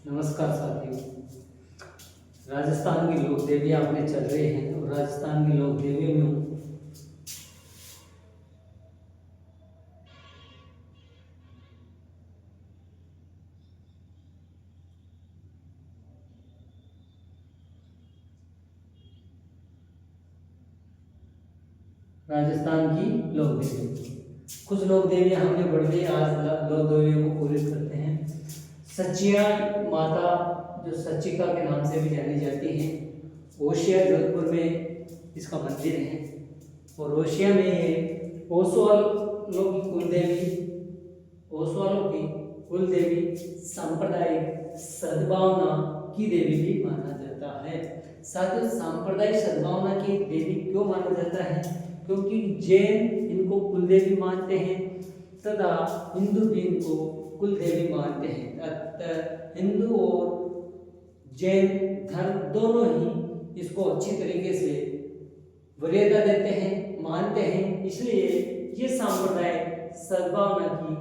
नमस्कार साथियों। राजस्थान की लोक देवियाँ अपने चल रहे हैं और राजस्थान की लोक देवियों में राजस्थान की लोक देवी, कुछ लोक देवियाँ हमने पढ़ ली। आज लोक देवियों को पूरे करते हैं। सचिया माता जो सचिका के नाम से भी जानी जाती है, ओशिया जोधपुर में इसका मंदिर है और ओशिया में ये ओसवालों की कुलदेवी, ओसवालों की कुलदेवी सांप्रदायिक सद्भावना की देवी भी माना जाता है। साथ ही सांप्रदायिक सद्भावना की देवी क्यों माना जाता है? क्योंकि जैन इनको कुलदेवी मानते हैं तथा हिंदू भी इनको कुलदेवी मानते हैं। अतः हिंदू और जैन धर्म दोनों ही इसको अच्छी तरीके से वरीयता देते हैं, मानते हैं। इसलिए ये सांप्रदायिक सद्भावना की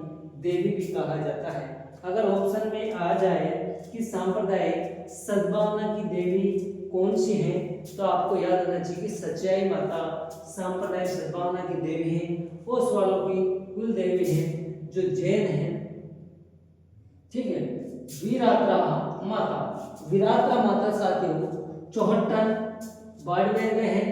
देवी भी कहा जाता है। अगर ऑप्शन में आ जाए कि सांप्रदायिक सद्भावना की देवी कौन सी है, तो आपको याद रखना चाहिए कि सच्चाई माता सांप्रदायिक सद्भावना की देवी है, ओसवालों की कुल देवी है जो जैन है। ठीक है। वीरात्रा माता, वीरात्रा माता साथियों चौहट्टन बाड़मेर में है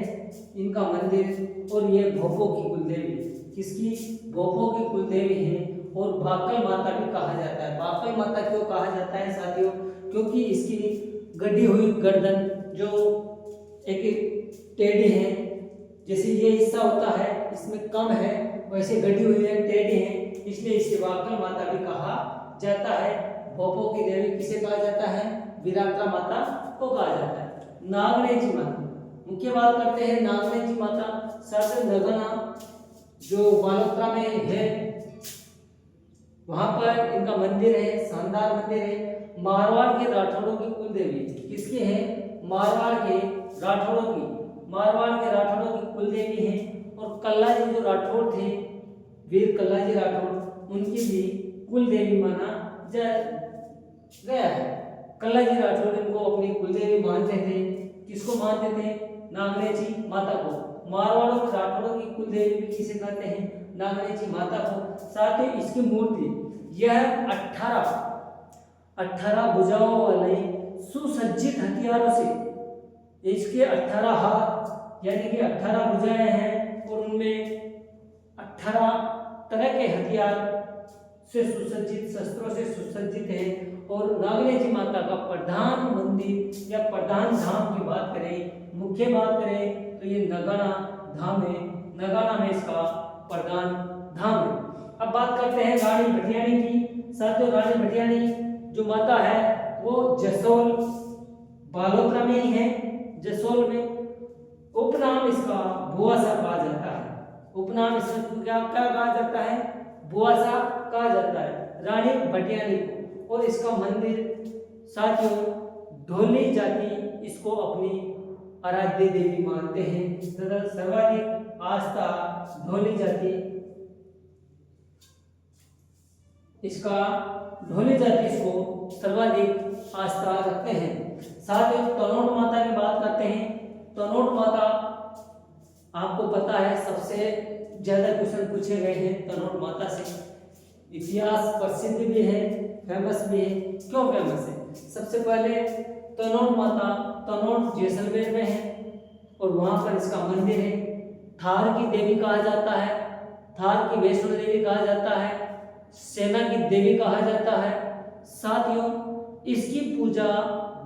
इनका मंदिर और ये भोपो की कुलदेवी, किसकी? भोपो की कुलदेवी है और भाकल माता भी कहा जाता है। भाकल माता क्यों कहा जाता है साथियों? क्योंकि इसकी गढ़ी हुई गर्दन जो एक टेढ़ी है, जैसे ये हिस्सा होता है इसमें कम है, वैसे गढ़ी हुई है, टेढ़ी है, इसलिए इसे भाकल माता भी कहा जाता है। भोपो की देवी किसे कहा जाता है? वीरात्रा माता को कहा जाता है। नागनेची माता, मुख्य बात करते हैं नागनेची माता। शासन नगना जो बालोतरा में है वहां पर इनका मंदिर है, शानदार मंदिर है। मारवाड़ के राठौड़ों की कुल देवी किसकी है? मारवाड़ के राठौड़ों की, मारवाड़ के राठौड़ों की कुल देवी है। और कल्लाजी जो राठौड़ थे, वीर कल्लाजी राठौड़, उनकी भी कुल देवी माना गया है। कल्लाजी राठौड़ इनको अपनी कुल देवी मानते थे। किसको मानते थे? नागनेची माता को। मारवाड़ों के राठौड़ों की कुल देवी भी किसे कहते हैं? नागनेची माता को। साथ ही इसकी मूर्ति यह 18 भुजाओं वाले सुसज्जित हथियारों से, इसके 18 हाथ यानी कि 18 भुजाएं हैं और उनमें 18 तरह के हथियार से सुसज्जित, शस्त्रों से सुसज्जित है। और नागनेची माता का प्रधान मंदिर या प्रधान धाम की बात करें, मुख्य बात करें तो ये नगाना धाम है। नगाना में इसका प्रधान धाम है। अब बात करते हैं रानी भटियानी की। साथियों रानी भटियानी जो माता है वो जसोल बालोतरा में ही है, जसोल में। उपनाम इसका बुआसा कहा जाता है। उपनाम इसका क्या कहा जाता है? बुआसा कहा जाता है रानी भटियानी को। और इसका मंदिर साथियों ढोली जाति इसको अपनी आराध्य देवी मानते हैं तथा सर्वाधिक आस्था ढोली जाति इसका, ढोली जाति इसको सर्वाधिक आस्था रखते हैं। साथ ही तनोट माता की बात करते हैं। तनोट माता आपको पता है सबसे ज्यादा क्वेश्चन पूछे गए हैं तनोट माता से। इतिहास प्रसिद्ध भी है, फेमस भी है। क्यों फेमस है? सबसे पहले तनोट माता तनोट जैसलमेर में है और वहां पर इसका मंदिर है। थार की देवी कहा जाता है, थार की वैष्णो देवी कहा जाता है, सेना की देवी कहा जाता है। साथियों इसकी पूजा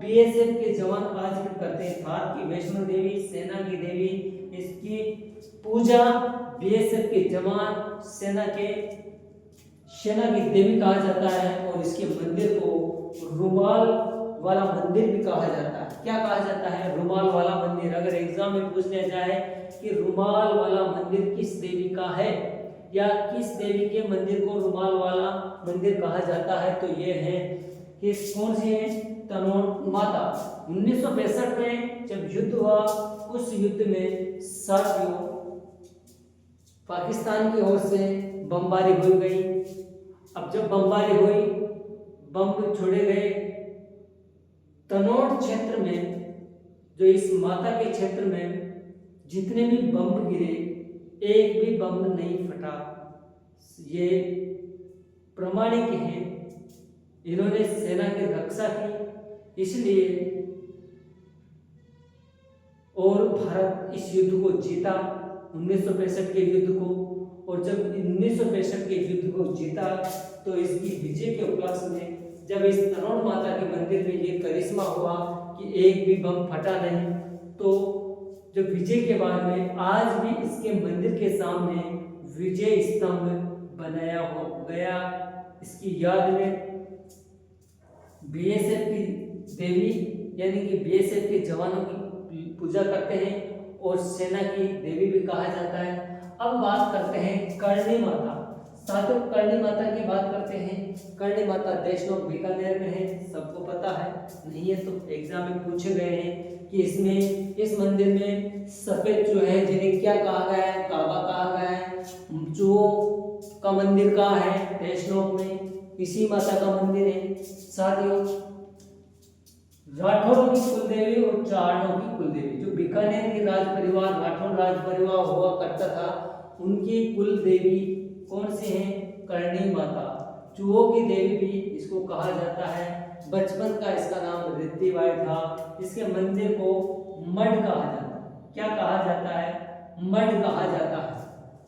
बीएसएफ के जवान आज भी करते हैं। थार की वैष्णो देवी, सेना की देवी, इसकी पूजा बीएसएफ के जवान, सेना की देवी कहा जाता है। और इसके मंदिर को रुमाल वाला मंदिर भी कहा जाता है। क्या कहा जाता है? रुमाल वाला मंदिर। अगर एग्जाम में पूछ लिया जाए कि रुमाल वाला मंदिर किस देवी का है या किस देवी के मंदिर को रुमाल वाला मंदिर कहा जाता है, तो ये है कि कौन सी है? तनोट माता। 1962 में जब युद्ध हुआ, उस युद्ध में साथियों पाकिस्तान की ओर से बमबारी हो गई। अब जब बमबारी हुई, बम छोड़े गए तनोट क्षेत्र में, जो इस माता के क्षेत्र में जितने भी बम गिरे, एक भी बम नहीं फटा। ये प्रामाणिक हैं, इन्होंने सेना की रक्षा की, इसलिए और भारत इस युद्ध को जीता, 1965 के युद्ध को। और जब 1965 के युद्ध को जीता तो इसकी विजय के उपलक्ष्य में जब इस तनोट माता के मंदिर में ये करिश्मा हुआ कि एक भी बम फटा नहीं, तो जब विजय के बाद में आज भी इसके मंदिर के सामने विजय स्तंभ बनाया हो गया। इसकी याद में बीएसएफ की देवी यानी कि बीएसएफ के जवानों की पूजा करते हैं और सेना की देवी भी कहा जाता है। अब बात करते हैं करणी माता। साथियों, करणी माता की बात करते हैं। करणी माता देशनोक बीकानेर में है, सबको पता है, नहीं है तो एग्जाम में पूछे गए हैं कि इसमें इस मंदिर में सफेद जो है जिन्हें क्या कहा गया है, काबा कहा गया है। जो का मंदिर कहाँ है, देशनोक में, इसी माता का मंदिर है। साथियों, राठौरों की कुलदेवी और चारणों की कुलदेवी, जो बीकानेर की राज परिवार राठौर राज परिवार हुआ करता था, उनकी कुलदेवी कौन सी है, करणी माता। चूहों की देवी भी इसको कहा जाता है। बचपन का इसका नाम रिद्धिबाई था। इसके मंदिर को मठ कहा जाता है। क्या कहा जाता है, मठ कहा जाता है।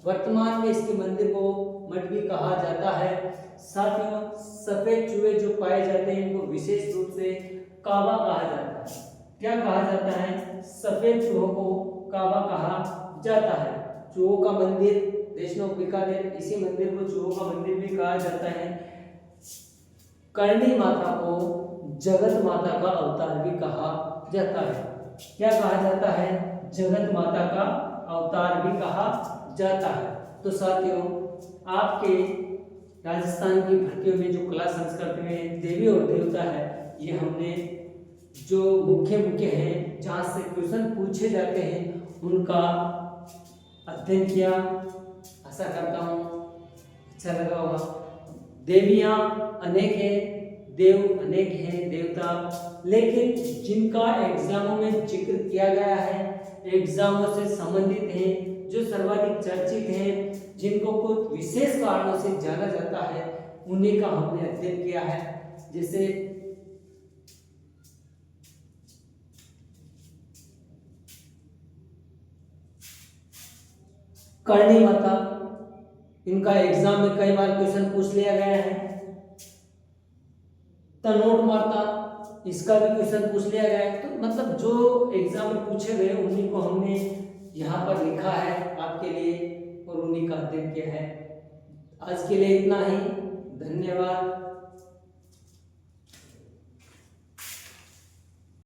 वर्तमान में इसके मंदिर को मठ भी कहा जाता है। साथियों, सफेद चूहे जो पाए जाते हैं इनको विशेष रूप से काबा कहा जाता है। क्या कहा जाता है, सफेद चूहों को काबा कहा जाता है। चूहों का मंदिर देशनोक बीकानेर, इसी मंदिर को चूहों का मंदिर भी कहा जाता है। करणी माता को जगत माता का अवतार भी कहा जाता है। क्या कहा जाता है, जगत माता का अवतार भी कहा जाता है। तो साथियों, आपके राजस्थान की भर्तियों में जो कला संस्कृति में देवी और देवता है, ये हमने जो मुख्य हैं जहाँ से क्वेश्चन पूछे जाते हैं उनका अध्ययन किया। आशा करता हूँ अच्छा लगा होगा। देवियाँ अनेक हैं, देव अनेक हैं, देवता, लेकिन जिनका एग्जामों में जिक्र किया गया है, एग्जामों से संबंधित हैं, जो सर्वाधिक चर्चित हैं, जिनको कुछ विशेष कारणों से जाना जाता है, उन्हीं का हमने अध्ययन किया है। जैसे करणी माता, इनका एग्जाम में कई बार क्वेश्चन पूछ लिया गया है। तनोट माता, इसका भी क्वेश्चन पूछ लिया गया है। तो मतलब जो एग्जाम में पूछे गए उन्हीं को हमने यहाँ पर लिखा है आपके लिए और उन्हीं का अध्ययन किया है। आज के लिए इतना ही, धन्यवाद।